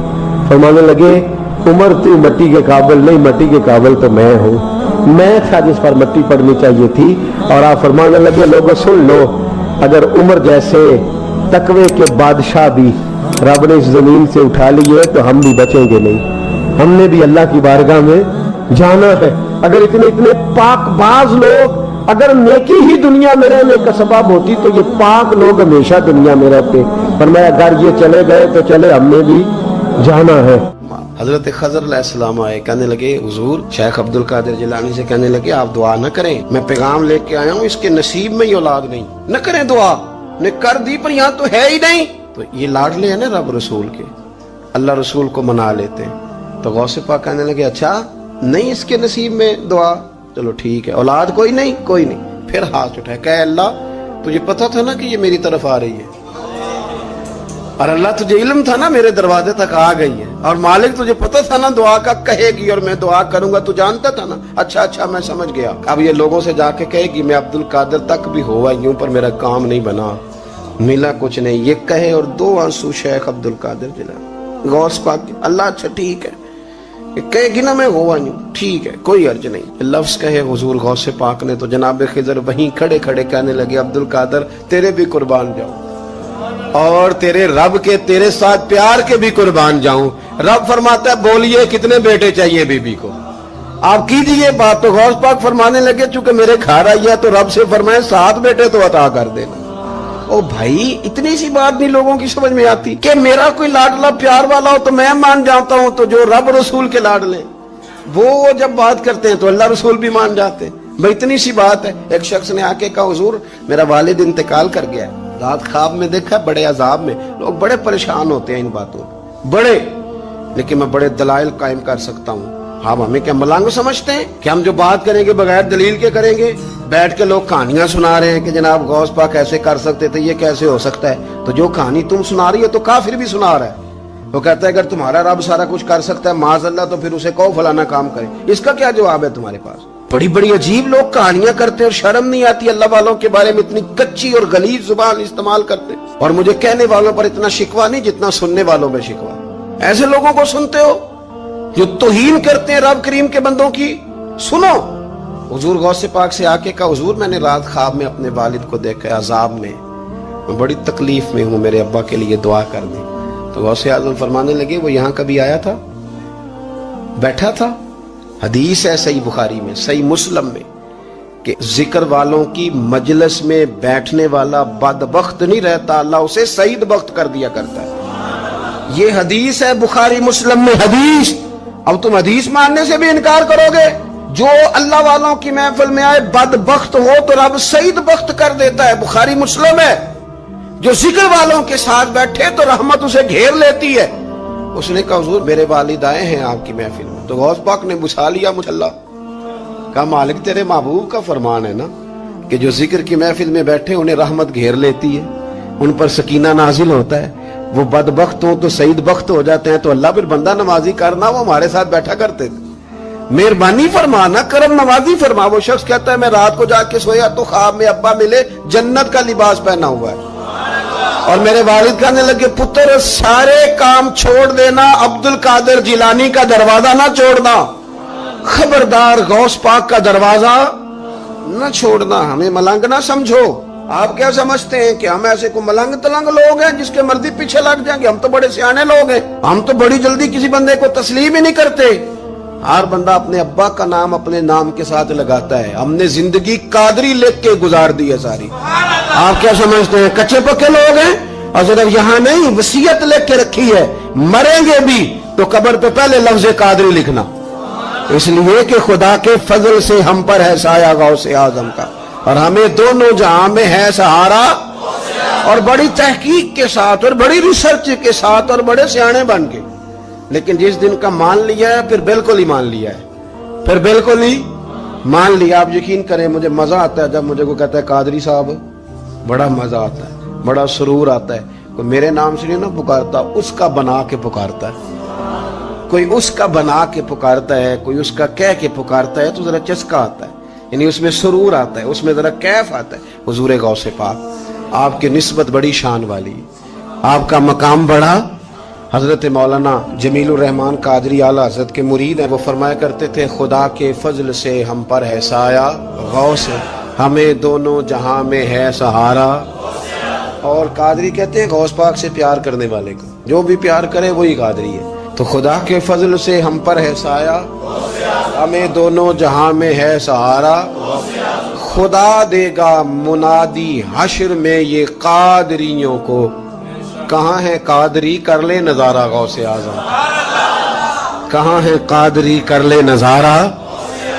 फरमाने लगे उमर तू मिट्टी के काबिल नहीं, मिट्टी के काबिल तो मैं हूं, मैं था जिस पर मिट्टी पड़नी चाहिए थी। और आप फरमाने लगे लोगों सुन लो, अगर उमर जैसे तकवे के बादशाह भी रब ने इस जमीन से उठा लिए तो हम भी बचेंगे नहीं, हमने भी अल्लाह की बारगाह में जाना है। अगर इतने इतने पाकबाज लोग अगर नेकी ही दुनिया में रहने का सबब होती तो ये पाक लोग हमेशा दुनिया में रहते। पर मैं अगर ये चले गए तो चले, हमने भी जाना है। हजरत खजर अलैहिस्सलाम आए, कहने लगे हुजूर, शेख अब्दुल कादिर जिलानी से कहने लगे आप दुआ न करें, मैं पैगाम लेके आया हूँ, इसके नसीब में ही औलाद नहीं, न करें दुआ। ने कर दी पर यहाँ तो है ही नहीं। तो ये लाडले हैं ना रब रसूल के, अल्लाह रसूल को मना लेते हैं। तो गौसे पाक कहने लगे अच्छा नहीं इसके नसीब में दुआ, चलो ठीक है, औलाद कोई नहीं, कोई नहीं। फिर हाथ उठाए, कहे अल्लाह तुझे पता था ना कि ये मेरी तरफ आ रही है, और अल्लाह तुझे इल्म था ना मेरे दरवाजे तक आ गई है, और मालिक तुझे पता था ना दुआ का कहेगी और मैं दुआ करूंगा, तू जानता था ना। अच्छा अच्छा मैं समझ गया। अब ये लोगों से जाके कहेगी मैं अब्दुल कादिर तक भी हुआ यूं पर मेरा काम नहीं बना, मिला कुछ नहीं, ये कहे और 2 आंसू शेख अब्दुल कादिर जिलानी गौस पाक, अल्लाह अच्छा ठीक है, कहेगी ना मैं हुआ यूं, ठीक है कोई अर्ज नहीं। लफ्ज कहे हुजूर गौसे पाक ने तो जनाब खिजर वहीं खड़े खड़े कहने लगे अब्दुल कादिर तेरे भी कुर्बान जाऊं और तेरे रब के तेरे साथ प्यार के भी कुर्बान जाऊं। रब फरमाता है बोलिए कितने बेटे चाहिए बीबी को, आप कीजिए बात। तो गौस पाक फरमाने लगे चूंकि मेरे घर आई है तो रब से फरमाए 7 बेटे तो अता कर देना। ओ भाई इतनी सी बात नहीं लोगों की समझ में आती कि मेरा कोई लाडला प्यार वाला हो तो मैं मान जाता हूं, तो जो रब रसूल के लाडले वो जब बात करते हैं तो अल्लाह रसूल भी मान जाते हैं। भाई इतनी सी बात है। एक शख्स ने आके कहा हुजूर मेरा वालिद इंतकाल कर गया है, रात ख्वाब में देखा बड़े अजाब में। लोग बड़े परेशान होते हैं इन बातों में बड़े, लेकिन मैं बड़े दलाइल कायम कर सकता हूँ। हम हमें क्या मलंग समझते हैं कि हम जो बात करेंगे बगैर दलील के करेंगे? बैठ के लोग कहानियां सुना रहे हैं कि जनाब गौस पाक ऐसे कर सकते थे, ये कैसे हो सकता है। तो जो कहानी तुम सुना रही हो तो काफिर भी सुना रहा है। वो कहता है अगर तुम्हारा रब सारा कुछ कर सकता है माज़अल्लाह तो फिर उसे कहो फलाना काम करे। इसका क्या जवाब है तुम्हारे पास? बड़ी बड़ी अजीब लोग कहानियां करते हैं और शर्म नहीं आती अल्लाह वालों के बारे में, इतनी कच्ची और गलीज जुबान इस्तेमाल करते हैं। और मुझे कहने वालों पर इतना शिकवा नहीं जितना सुनने वालों में शिकवा। ऐसे लोगों को सुनते हो जो तौहीन करते हैं रब करीम के बंदों की। सुनो हुजूर गौसे पाक से आके कहा हुजूर मैंने रात ख्वाब में अपने वालिद को देखा अजाब में, मैं बड़ी तकलीफ में हूं, मेरे अब्बा के लिए दुआ कर दी। तो गौसे आजम फरमाने लगे वो यहां कभी आया था, बैठा था। हदीस है सही बुखारी में सही मुस्लिम में कि जिक्र वालों की मजलिस में बैठने वाला बदबख्त नहीं रहता, अल्लाह उसे सईद बख्त कर दिया करता है। ये हदीस है बुखारी मुस्लिम में हदीस। अब तुम हदीस मानने से भी इनकार करोगे? जो अल्लाह वालों की महफिल में आए बदबख्त हो तो रब सईद बख्त कर देता है, बुखारी मुस्लिम है। जो जिक्र वालों के साथ बैठे तो रहमत उसे घेर लेती है। उसने कहा हुजूर मेरे वालिद आए हैं आपकी महफिल में। तो गौस पाक ने बुझा लिया मुझल्ला, कहा मालिक तेरे महबूब का फरमान है ना कि जो जिक्र की महफिल में बैठे उन्हें रहमत घेर लेती है, उन पर सकीना नाजिल होता है। वो बदबख्त हो तो सईद बख्त हो जाते हैं। तो अल्लाह फिर बंदा नमाजी करना, वो हमारे साथ बैठा करते थे। मेहरबानी फरमाना, करम नवाजी फरमा। वो शख्स कहता है मैं रात को जाके सोया तो ख्वाब में अब्बा मिले, जन्नत का लिबास पहना हुआ है, और मेरे वालिद कहने लगे पुत्र सारे काम छोड़ देना, अब्दुल कादिर जिलानी का दरवाजा ना छोड़ना, खबरदार गौस पाक का दरवाजा न छोड़ना, हमें मलंग ना समझो। آپ کیا سمجھتے ہیں کہ ہم ایسے کو ملنگ تلنگ لوگ ہیں جس کے مرضی پیچھے لگ جائیں گے؟ ہم تو بڑے سیانے لوگ ہیں، ہم تو بڑی جلدی کسی بندے کو تسلیم ہی نہیں کرتے۔ ہر بندہ اپنے ابا کا نام اپنے نام کے ساتھ لگاتا ہے۔ ہم نے زندگی قادری لکھ کے گزار دی ہے ساری۔ آپ کیا سمجھتے ہیں کچے پکے لوگ ہیں؟ اور صرف یہاں نہیں، وصیت لکھ کے رکھی ہے، مریں گے بھی تو قبر پہ پہلے لفظ قادری لکھنا، اس لیے کہ خدا کے فضل سے ہم پر ہے سایہ غوث اعظم کا، اور ہمیں دونوں جہاں میں ہے سہارا۔ اور بڑی تحقیق کے ساتھ اور بڑی ریسرچ کے ساتھ اور بڑے سیانے بن کے، لیکن جس دن کا مان لیا ہے پھر بالکل ہی مان لیا ہے، پھر بالکل ہی مان لیا۔ آپ یقین کریں مجھے مزہ آتا ہے جب مجھے کوئی کہتا ہے قادری صاحب، بڑا مزہ آتا ہے، بڑا سرور آتا ہے۔ کوئی میرے نام سے نہیں نہ پکارتا، اس کا بنا کے پکارتا ہے، کوئی اس کا بنا کے پکارتا ہے، کوئی اس کا کہہ کے پکارتا ہے تو ذرا چسکا آتا ہے، یعنی اس میں سرور آتا ہے، اس میں ذرا کیف آتا ہے۔ حضور غوث پاک آپ کی نسبت بڑی شان والی ہے، آپ کا مقام بڑا۔ حضرت مولانا جمیل الرحمان قادری اعلیٰ حضرت کے مرید ہیں، وہ فرمایا کرتے تھے خدا کے فضل سے ہم پر ہے سایہ غوث، ہمیں دونوں جہاں میں ہے سہارا۔ اور قادری کہتے ہیں غوث پاک سے پیار کرنے والے کو، جو بھی پیار کرے وہی قادری ہے۔ تو خدا کے فضل سے ہم پر ہے سایہ، ہمیں دونوں جہاں میں ہے سہارا، خدا دے گا منادی حشر میں یہ قادریوں کو، کہاں ہے قادری کر لے نظارہ غوث اعظم، کہاں ہے قادری کر لے نظارہ۔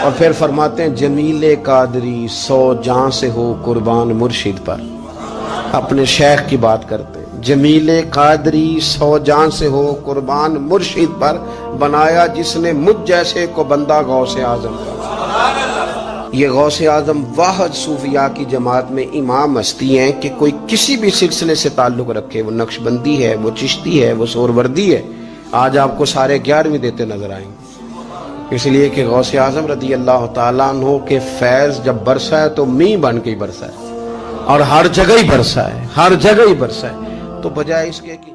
اور پھر فرماتے ہیں جمیل قادری 100 جان سے ہو قربان مرشد پر، اپنے شیخ کی بات کرتے ہیں۔ جمیل قادری 100 جان سے ہو قربان مرشد پر، بنایا جس نے مجھ جیسے کو بندہ غوث اعظم کا۔ یہ غوث اعظم واحد صوفیاء کی جماعت میں امام ہستی ہیں کہ کوئی کسی بھی سلسلے سے تعلق رکھے، وہ نقش بندی ہے، وہ چشتی ہے، وہ سہروردی ہے، آج آپ کو سارے 11ویں دیتے نظر آئیں گے۔ اس لیے کہ غوث اعظم رضی اللہ تعالیٰ عنہ کے فیض جب برسا ہے تو می بن کے ہی برسا ہے، اور ہر جگہ ہی برسا ہے، ہر جگہ ہی برسا ہے۔ تو بجائے اس کے کہ